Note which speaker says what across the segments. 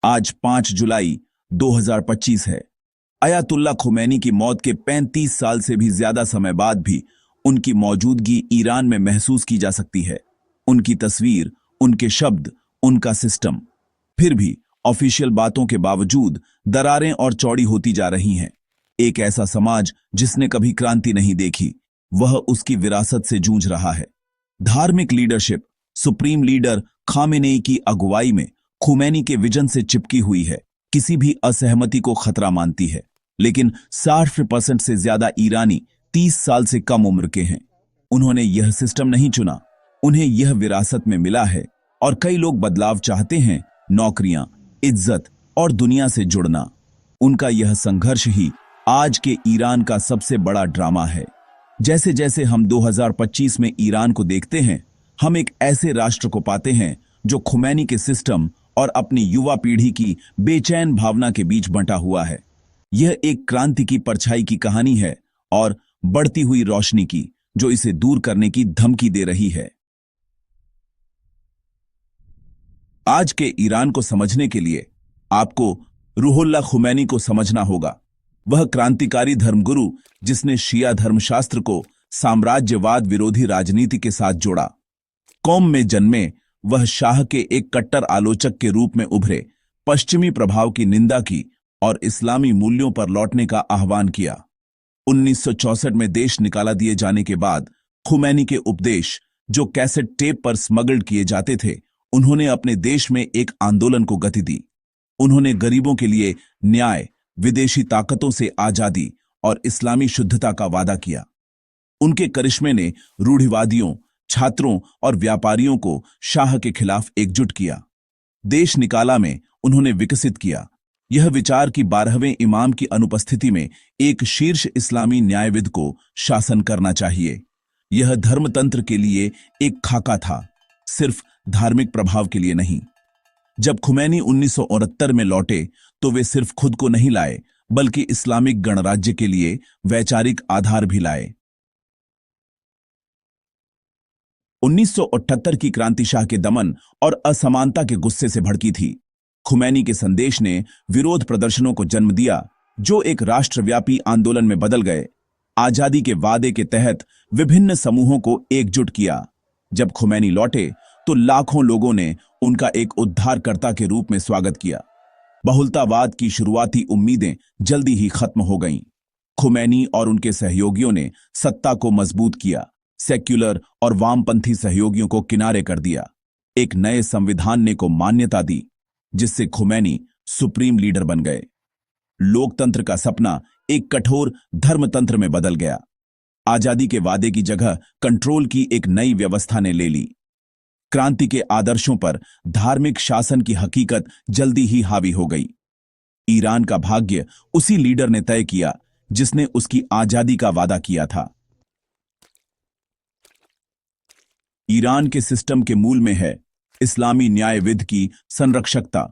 Speaker 1: आज 5 जुलाई 2025 है। Ayatollah Khomeini की मौत के 35 साल से भी ज्यादा समय बाद भी उनकी मौजूदगी ईरान में महसूस की जा सकती है। उनकी तस्वीर, उनके शब्द, उनका सिस्टम। फिर भी ऑफिशियल बातों के बावजूद दरारें और चौड़ी होती जा रही हैं। एक ऐसा समाज जिसने कभी क्रांति नहीं देखी, वह उसकी विरासत से जूझ रहा है। धार्मिक लीडरशिप सुप्रीम लीडर खामेनेई की अगुवाई में खुमैनी के विजन से चिपकी हुई है, किसी भी असहमति को खतरा मानती है। लेकिन 60% से ज्यादा ईरानी 30 साल से कम उम्र के हैं। उन्होंने यह सिस्टम नहीं चुना, उन्हें यह विरासत में मिला है। और कई लोग बदलाव चाहते हैं, नौकरियां, इज्जत और दुनिया से जुड़ना। उनका यह संघर्ष ही आज के ईरान का सबसे बड़ा ड्रामा है। जैसे जैसे हम 2025 में ईरान को देखते हैं, हम एक ऐसे राष्ट्र को पाते हैं जो खुमैनी के सिस्टम और अपनी युवा पीढ़ी की बेचैन भावना के बीच बंटा हुआ है। यह एक क्रांति की परछाई की कहानी है और बढ़ती हुई रोशनी की, जो इसे दूर करने की धमकी दे रही है। आज के ईरान को समझने के लिए आपको रूहुल्लाह खुमैनी को समझना होगा। वह क्रांतिकारी धर्मगुरु जिसने शिया धर्मशास्त्र को साम्राज्यवाद विरोधी राजनीति के साथ जोड़ा। कौम में जन्मे वह शाह के एक कट्टर आलोचक के रूप में उभरे, पश्चिमी प्रभाव की निंदा की और इस्लामी मूल्यों पर लौटने का आह्वान किया। 1964 में देश निकाला दिए जाने के बाद खुमैनी के उपदेश, जो कैसेट टेप पर स्मगल्ड किए जाते थे, उन्होंने अपने देश में एक आंदोलन को गति दी। उन्होंने गरीबों के लिए न्याय, विदेशी ताकतों से आजादी और इस्लामी शुद्धता का वादा किया। उनके करिश्मे ने रूढ़िवादियों, छात्रों और व्यापारियों को शाह के खिलाफ एकजुट किया। देश निकाला में उन्होंने विकसित किया यह विचार कि 12वें इमाम की अनुपस्थिति में एक शीर्ष इस्लामी न्यायविद को शासन करना चाहिए। यह धर्मतंत्र के लिए एक खाका था, सिर्फ धार्मिक प्रभाव के लिए नहीं। जब खुमैनी 1969 में लौटे तो वे सिर्फ खुद को नहीं लाए, बल्कि इस्लामिक गणराज्य के लिए वैचारिक आधार भी लाए। 1978 की क्रांति शाह के दमन और असमानता के गुस्से से भड़की थी। खुमैनी के संदेश ने विरोध प्रदर्शनों को जन्म दिया, जो एक राष्ट्रव्यापी आंदोलन में बदल गए। आजादी के वादे के तहत विभिन्न समूहों को एकजुट किया। जब खुमैनी लौटे तो लाखों लोगों ने उनका एक उद्धारकर्ता के रूप में स्वागत किया। बहुलतावाद की शुरुआती उम्मीदें जल्दी ही खत्म हो गईं। खुमैनी और उनके सहयोगियों ने सत्ता को मजबूत किया, सेक्युलर और वामपंथी सहयोगियों को किनारे कर दिया। एक नए संविधान ने को मान्यता दी, जिससे खुमैनी सुप्रीम लीडर बन गए। लोकतंत्र का सपना एक कठोर धर्मतंत्र में बदल गया। आजादी के वादे की जगह कंट्रोल की एक नई व्यवस्था ने ले ली। क्रांति के आदर्शों पर धार्मिक शासन की हकीकत जल्दी ही हावी हो गई। ईरान का भाग्य उसी लीडर ने तय किया जिसने उसकी आजादी का वादा किया था। ईरान के सिस्टम के मूल में है इस्लामी न्यायविद की संरक्षकता।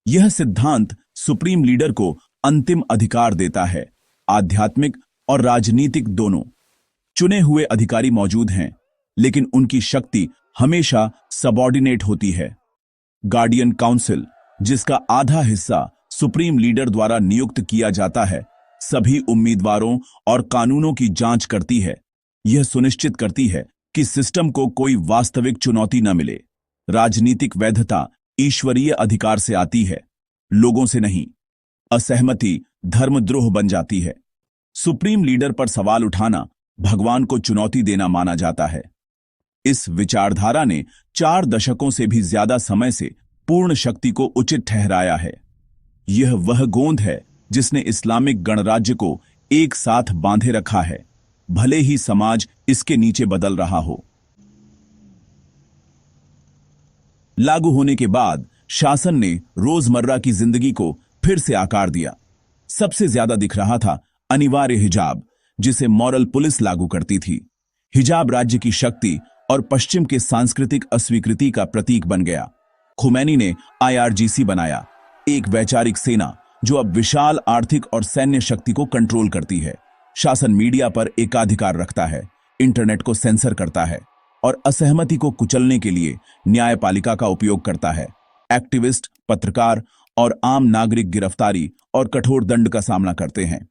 Speaker 1: यह सिद्धांत सुप्रीम लीडर को अंतिम अधिकार देता है, आध्यात्मिक और राजनीतिक दोनों। चुने हुए अधिकारी मौजूद हैं, लेकिन उनकी शक्ति हमेशा सबऑर्डिनेट होती है। गार्डियन काउंसिल, जिसका आधा हिस्सा सुप्रीम लीडर द्वारा नियुक्त किया जाता है, सभी उम्मीदवारों और कानूनों की जांच करती है। यह सुनिश्चित करती है कि सिस्टम को कोई वास्तविक चुनौती न मिले। राजनीतिक वैधता ईश्वरीय अधिकार से आती है, लोगों से नहीं। असहमति धर्मद्रोह बन जाती है। सुप्रीम लीडर पर सवाल उठाना भगवान को चुनौती देना माना जाता है। इस विचारधारा ने 4 दशकों से भी ज्यादा समय से पूर्ण शक्ति को उचित ठहराया है। यह वह गोंद है जिसने इस्लामिक गणराज्य को एक साथ बांधे रखा है, भले ही समाज इसके नीचे बदल रहा हो। लागू होने के बाद शासन ने रोजमर्रा की जिंदगी को फिर से आकार दिया। सबसे ज्यादा दिख रहा था अनिवार्य हिजाब, जिसे मॉरल पुलिस लागू करती थी। हिजाब राज्य की शक्ति और पश्चिम के सांस्कृतिक अस्वीकृति का प्रतीक बन गया। खुमैनी ने IRGC बनाया, एक वैचारिक सेना जो अब विशाल आर्थिक और सैन्य शक्ति को कंट्रोल करती है। शासन मीडिया पर एकाधिकार रखता है, इंटरनेट को सेंसर करता है और असहमति को कुचलने के लिए न्यायपालिका का उपयोग करता है। एक्टिविस्ट, पत्रकार और आम नागरिक गिरफ्तारी और कठोर दंड का सामना करते हैं।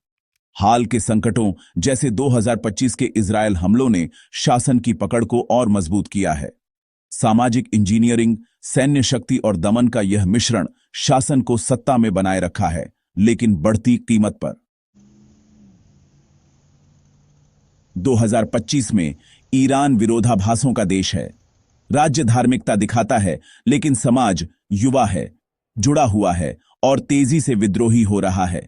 Speaker 1: हाल के संकटों जैसे 2025 के इजरायल हमलों ने शासन की पकड़ को और मजबूत किया है। सामाजिक इंजीनियरिंग, सैन्य शक्ति और दमन का यह मिश्रण शासन को सत्ता में बनाए रखा है, लेकिन बढ़ती कीमत पर। 2025 में ईरान विरोधाभासों का देश है। राज्य धार्मिकता दिखाता है, लेकिन समाज युवा है, जुड़ा हुआ है और तेजी से विद्रोही हो रहा है।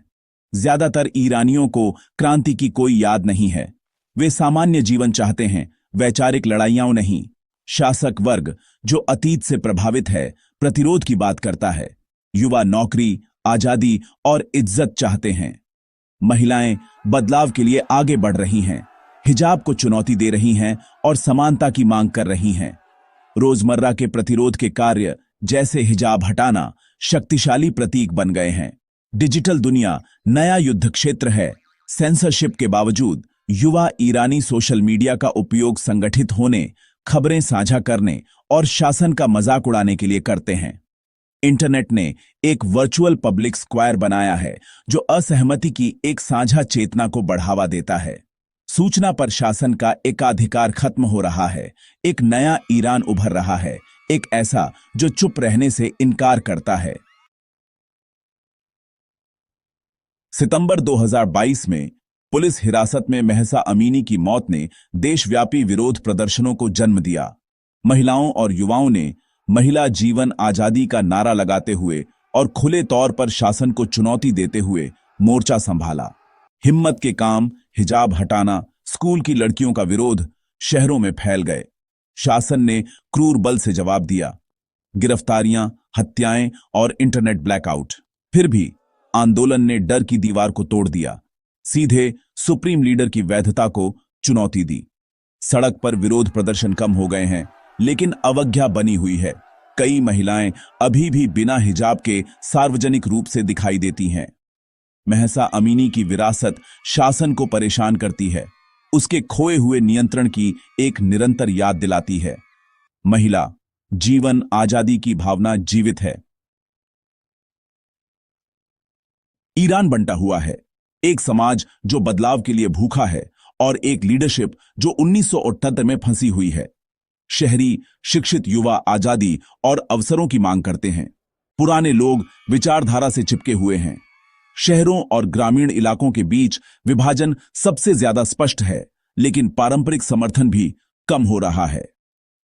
Speaker 1: ज्यादातर ईरानियों को क्रांति की कोई याद नहीं है। वे सामान्य जीवन चाहते हैं, वैचारिक लड़ाइयां नहीं। शासक वर्ग, जो अतीत से प्रभावित है, प्रतिरोध की बात करता है। युवा नौकरी, आजादी और इज्जत चाहते हैं। महिलाएं बदलाव के लिए आगे बढ़ रही हैं, हिजाब को चुनौती दे रही हैं और समानता की मांग कर रही हैं। रोजमर्रा के प्रतिरोध के कार्य जैसे हिजाब हटाना शक्तिशाली प्रतीक बन गए हैं। डिजिटल दुनिया नया युद्ध क्षेत्र है। सेंसरशिप के बावजूद युवा ईरानी सोशल मीडिया का उपयोग संगठित होने, खबरें साझा करने और शासन का मजाक उड़ाने के लिए करते हैं। इंटरनेट ने एक वर्चुअल पब्लिक स्क्वायर बनाया है, जो असहमति की एक साझा चेतना को बढ़ावा देता है। सूचना पर शासन का एकाधिकार खत्म हो रहा है। एक नया ईरान उभर रहा है, एक ऐसा जो चुप रहने से इनकार करता है। सितंबर 2022 में पुलिस हिरासत में महसा अमीनी की मौत ने देशव्यापी विरोध प्रदर्शनों को जन्म दिया। महिलाओं और युवाओं ने महिला जीवन आजादी का नारा लगाते हुए और खुले तौर पर शासन को चुनौती देते हुए मोर्चा संभाला। हिम्मत के काम, हिजाब हटाना, स्कूल की लड़कियों का विरोध शहरों में फैल गए। शासन ने क्रूर बल से जवाब दिया, गिरफ्तारियां, हत्याएं और इंटरनेट ब्लैकआउट। फिर भी आंदोलन ने डर की दीवार को तोड़ दिया, सीधे सुप्रीम लीडर की वैधता को चुनौती दी। सड़क पर विरोध प्रदर्शन कम हो गए हैं, लेकिन अवज्ञा बनी हुई है। कई महिलाएं अभी भी बिना हिजाब के सार्वजनिक रूप से दिखाई देती हैं। महसा अमीनी की विरासत शासन को परेशान करती है, उसके खोए हुए नियंत्रण की एक निरंतर याद दिलाती है। महिला जीवन आजादी की भावना जीवित है। ईरान बंटा हुआ है, एक समाज जो बदलाव के लिए भूखा है और एक लीडरशिप जो 1978 में फंसी हुई है। शहरी शिक्षित युवा आजादी और अवसरों की मांग करते हैं। पुराने लोग विचारधारा से चिपके हुए हैं। शहरों और ग्रामीण इलाकों के बीच विभाजन सबसे ज्यादा स्पष्ट है, लेकिन पारंपरिक समर्थन भी कम हो रहा है।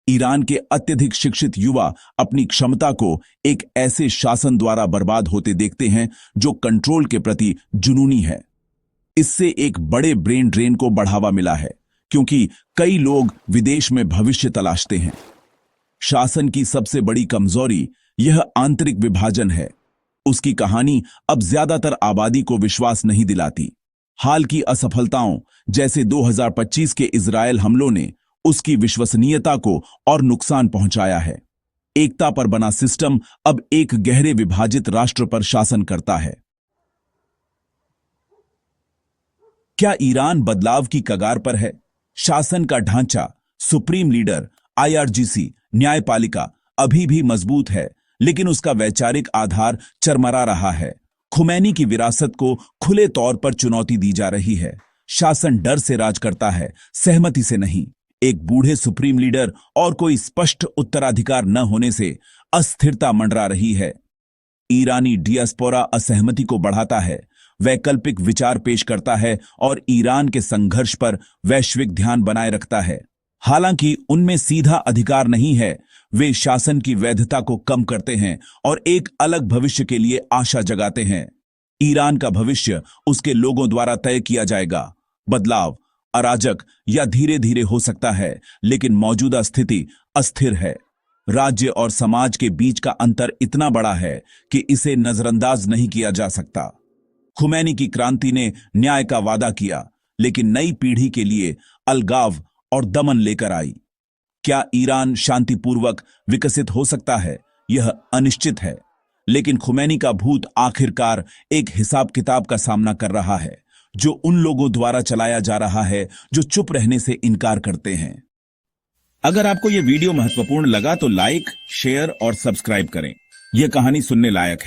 Speaker 1: ईरान के अत्यधिक शिक्षित युवा अपनी क्षमता को एक ऐसे शासन द्वारा बर्बाद होते देखते हैं जो कंट्रोल के प्रति जुनूनी है। इससे एक बड़े ब्रेन ड्रेन को बढ़ावा मिला है, क्योंकि कई लोग विदेश में भविष्य तलाशते हैं। शासन की सबसे बड़ी कमजोरी यह आंतरिक विभाजन है। उसकी कहानी अब ज्यादातर आबादी को विश्वास नहीं दिलाती। हाल की असफलताओं जैसे 2025 के इजरायल हमलों ने उसकी विश्वसनीयता को और नुकसान पहुंचाया है। एकता पर बना सिस्टम अब एक गहरे विभाजित राष्ट्र पर शासन करता है। क्या ईरान बदलाव की कगार पर है? शासन का ढांचा, सुप्रीम लीडर, IRGC, न्यायपालिका अभी भी मजबूत है, लेकिन उसका वैचारिक आधार चरमरा रहा है। खुमैनी की विरासत को खुले तौर पर चुनौती दी जा रही है। शासन डर से राज करता है, सहमति से नहीं। एक बूढ़े सुप्रीम लीडर और कोई स्पष्ट उत्तराधिकार न होने से अस्थिरता मंडरा रही है। ईरानी डियास्पोरा असहमति को बढ़ाता है, वैकल्पिक विचार पेश करता है और ईरान के संघर्ष पर वैश्विक ध्यान बनाए रखता है। हालांकि उनमें सीधा अधिकार नहीं है, वे शासन की वैधता को कम करते हैं और एक अलग भविष्य के लिए आशा जगाते हैं। ईरान का भविष्य उसके लोगों द्वारा तय किया जाएगा। बदलाव अराजक या धीरे धीरे हो सकता है, लेकिन मौजूदा स्थिति अस्थिर है। राज्य और समाज के बीच का अंतर इतना बड़ा है कि इसे नजरअंदाज नहीं किया जा सकता। खुमैनी की क्रांति ने न्याय का वादा किया, लेकिन नई पीढ़ी के लिए अलगाव और दमन लेकर आई। क्या ईरान शांतिपूर्वक विकसित हो सकता है? यह अनिश्चित है, लेकिन खुमैनी का भूत आखिरकार एक हिसाब किताब का सामना कर रहा है, जो उन लोगों द्वारा चलाया जा रहा है जो चुप रहने से इनकार करते हैं। अगर आपको यह वीडियो महत्वपूर्ण लगा तो लाइक, शेयर और सब्सक्राइब करें। यह कहानी सुनने लायक है।